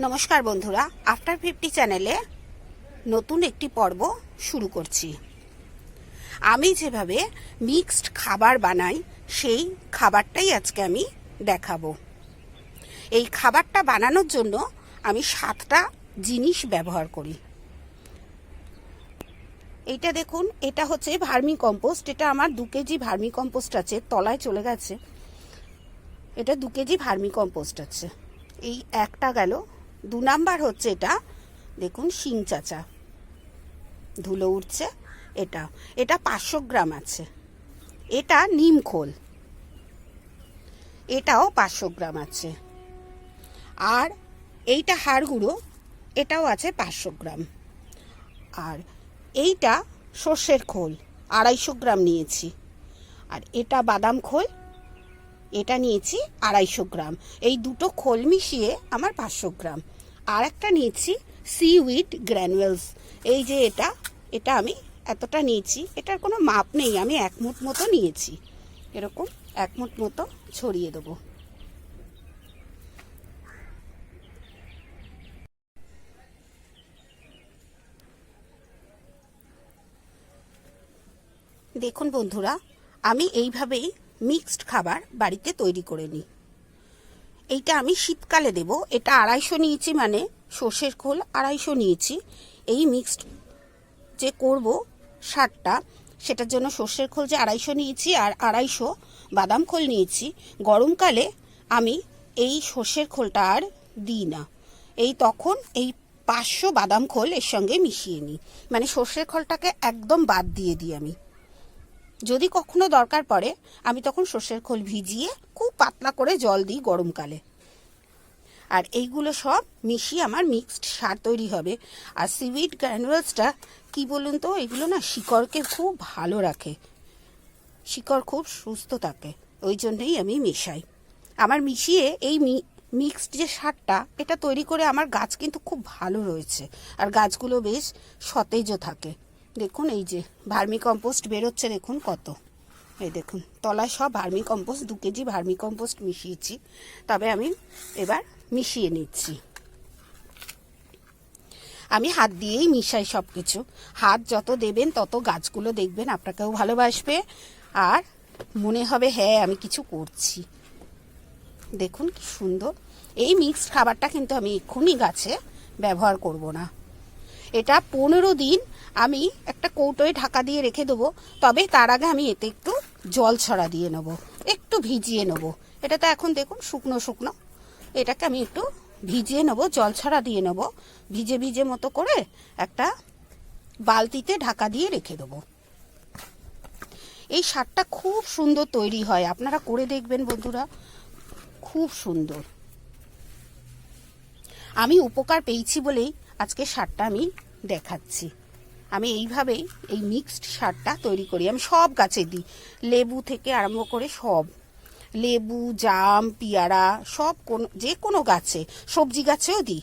নমস্কার বন্ধুরা, আফটার 50 চ্যানেলে নতুন একটি পর্ব শুরু করছি। আমি যেভাবে মিক্সড খাবার বানাই সেই খাবারটাই আজকে আমি দেখাবো। এই খাবারটা বানানোর জন্য আমি 7টা জিনিস ব্যবহার করি। এইটা দেখুন, এটা হচ্ছে ভার্মি কম্পোস্ট। এটা আমার 2 কেজি ভার্মি কম্পোস্ট আছে, তলায় চলে গেছে। এটা 2 কেজি ভার্মি কম্পোস্ট আছে। এই একটা গেল। 2 নাম্বার হচ্ছে এটা দেখুন, শিং চাচা, ধুলো উঠছে। এটা এটা 500 গ্রাম আছে। এটা নিম খোল, এটাও 500 গ্রাম আছে। আর এইটা হাড় গুঁড়ো, এটাও আছে 500 গ্রাম। আর এইটা সর্ষের খোল, 250 গ্রাম নিয়েছি। আর এটা বাদাম খোল, এটা নিয়েছি 250 গ্রাম। এই দুটো খোল মিশিয়ে আমার 500 গ্রাম। আর একটা নিয়েছি সিউইড গ্র্যানুয়েলস। এই যে এটা এটা আমি এতটা নিয়েছি। এটার কোনো মাপ নেই, আমি 1 মুঠ মতো নিয়েছি। এরকম 1 মুঠ মতো ছড়িয়ে দেবো। দেখুন বন্ধুরা, আমি এইভাবেই মিক্সড খাবার বাড়িতে তৈরি করে নিই। এইটা আমি শীতকালে দেব। এটা 250 নিয়েছি, মানে সর্ষের খোল 250 নিয়েছি। এই মিক্সড যে করব সারটা, সেটার জন্য সর্ষের খোল যে 250 নিয়েছি আর 250 বাদাম খোল নিয়েছি। গরমকালে আমি এই সর্ষের খোলটা আর দিই না। এই তখন এই 500 বাদাম খোল এর সঙ্গে মিশিয়ে নিই, মানে সর্ষের খোলটাকে একদম বাদ দিয়ে দিই আমি। যদি কখনো দরকার পড়ে আমি তখন সর্ষের খোল ভিজিয়ে খুব পাতলা করে জল দিই গরমকালে। আর এইগুলো সব মিশিয়ে আমার মিক্সড সার তৈরি হবে। আর সিউইড গ্র্যানুয়েলসটা কি বলুন তো, এগুলো না শিকড়কে খুব ভালো রাখে, শিকড় খুব সুস্থ থাকে। ওই জন্যই আমি মেশাই। আমার মিশিয়ে এই মিক্সড যে সারটা, এটা তৈরি করে আমার গাছ কিন্তু খুব ভালো রয়েছে। আর গাছগুলো বেশ সতেজও থাকে। দেখুন এই যে ভার্মি কম্পোস্ট বেরোচ্ছে, দেখুন কত। এই দেখুন তলায় সব vermicompost, 2 kg vermicompost মিশিয়েছি। তবে আমি এবার মিশিয়ে নিচ্ছি। আমি হাত দিয়েই মিশাই সব কিছু। হাত যত দেবেন তত গাছগুলো দেখবেন আপনাকেও ভালোবাসবে, আর মনে হবে হ্যাঁ আমি কিছু করছি। দেখুন কি সুন্দর। এই মিক্সড খাবারটা কিন্তু আমি এক্ষুনি গাছে ব্যবহার করব না। এটা 15 দিন আমি একটা কৌটোয় ঢাকা দিয়ে রেখে দেবো। তবে তার আগে আমি এতে একটু জল ছড়া দিয়ে নেবো, একটু ভিজিয়ে নেবো। এটা তো এখন দেখুন শুকনো শুকনো, এটাকে আমি একটু ভিজিয়ে নেবো, জল ছড়া দিয়ে নেবো। ভিজে ভিজে মতো করে একটা বালতিতে ঢাকা দিয়ে রেখে দেবো। এই সারটা খুব সুন্দর তৈরি হয়, আপনারা করে দেখবেন বন্ধুরা, খুব সুন্দর। আমি উপকার পেয়েছি বলেই আজকে সারটা আমি দেখাচ্ছি। আমি এইভাবেই এই মিক্সড সারটা তৈরি করি। আমি সব গাছে দিই, লেবু থেকে আরম্ভ করে সব, লেবু, জাম, পেয়ারা, সব যে কোনো গাছে, সবজি গাছেও দিই।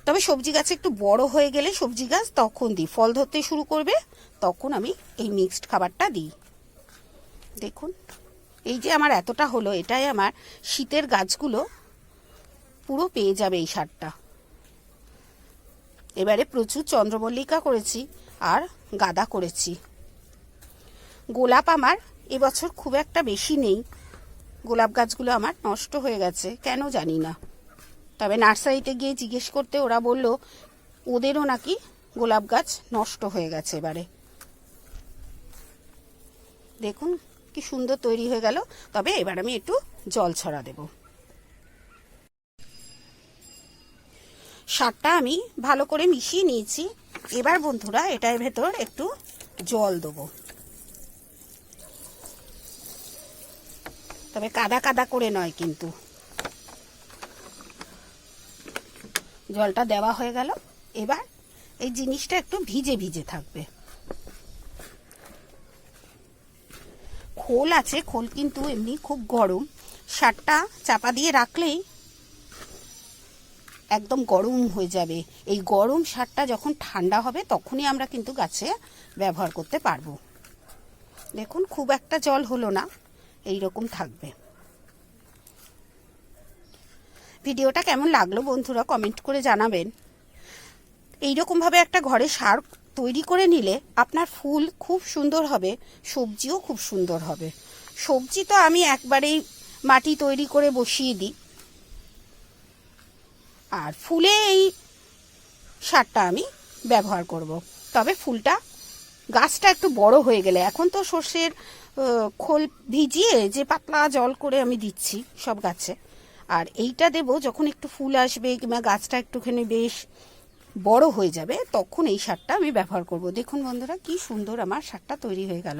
তবে সবজি গাছে একটু বড় হয়ে গেলে সবজি গাছ তখন দিই, ফল ধরতে শুরু করবে তখন আমি এই মিক্সড খাবারটা দিই। দেখুন এই যে আমার এতটা হলো, এটাই আমার শীতের গাছগুলো পুরো পেয়ে যাবে এই সারটা। এবারে প্রচুর চন্দ্রমল্লিকা করেছি আর গাঁদা করেছি। গোলাপ আমার এবছর খুব একটা বেশি নেই। গোলাপ গাছগুলো আমার নষ্ট হয়ে গেছে, কেন জানি না। তবে নার্সারিতে গিয়ে জিজ্ঞেস করতে ওরা বলল ওদেরও নাকি গোলাপ গাছ নষ্ট হয়ে গেছে এবারে। দেখুন কি সুন্দর তৈরি হয়ে গেল। তবে এবার আমি একটু জল ছড়া দেব। সারটা আমি ভালো করে মিশিয়ে নিয়েছি। এবার বন্ধুরা এটার ভেতর একটু জল দেবো, তবে কাদা কাদা করে নয় কিন্তু। জলটা দেওয়া হয়ে গেল। এবার এই জিনিসটা একটু ভিজে ভিজে থাকবে। খোল আছে, খোল কিন্তু এমনি খুব গরম। সারটা চাপা দিয়ে রাখলেই একদম গরম হয়ে যাবে। এই গরম সারটা যখন ঠান্ডা হবে তখনই আমরা কিন্তু গাছে ব্যবহার করতে পারবো। দেখুন খুব একটা জল হলো না, এই রকম থাকবে। ভিডিওটা কেমন লাগলো বন্ধুরা কমেন্ট করে জানাবেন। এইরকমভাবে একটা ঘরে সার তৈরি করে নিলে আপনার ফুল খুব সুন্দর হবে, সবজিও খুব সুন্দর হবে। সবজি তো আমি একবারেই মাটি তৈরি করে বসিয়ে দিই, আর ফুলে এই সারটা আমি ব্যবহার করব। তবে ফুলটা গাছটা একটু বড় হয়ে গেলে, এখন তো সর্ষের খোল ভিজিয়ে যে পাতলা জল করে আমি দিচ্ছি সব গাছে, আর এইটা দেব যখন একটু ফুল আসবে কিংবা গাছটা একটুখানি বেশ বড় হয়ে যাবে, তখন এই সারটা আমি ব্যবহার করব। দেখুন বন্ধুরা কি সুন্দর আমার সারটা তৈরি হয়ে গেল।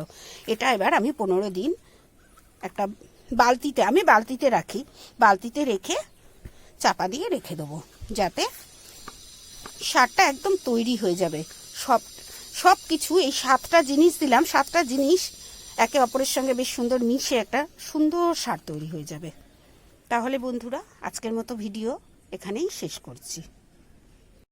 এটা এবার আমি 15 দিন একটা বালতিতে রাখি, বালতিতে রেখে চাপা দিয়ে রেখে দেবো, যাতে সারটা একদম তৈরি হয়ে যাবে। সব কিছু এই 7টা জিনিস দিলাম, 7টা জিনিস একে অপরের সঙ্গে বেশ সুন্দর মিশে একটা সুন্দর সার তৈরি হয়ে যাবে। তাহলে বন্ধুরা আজকের মতো ভিডিও এখানেই শেষ করছি।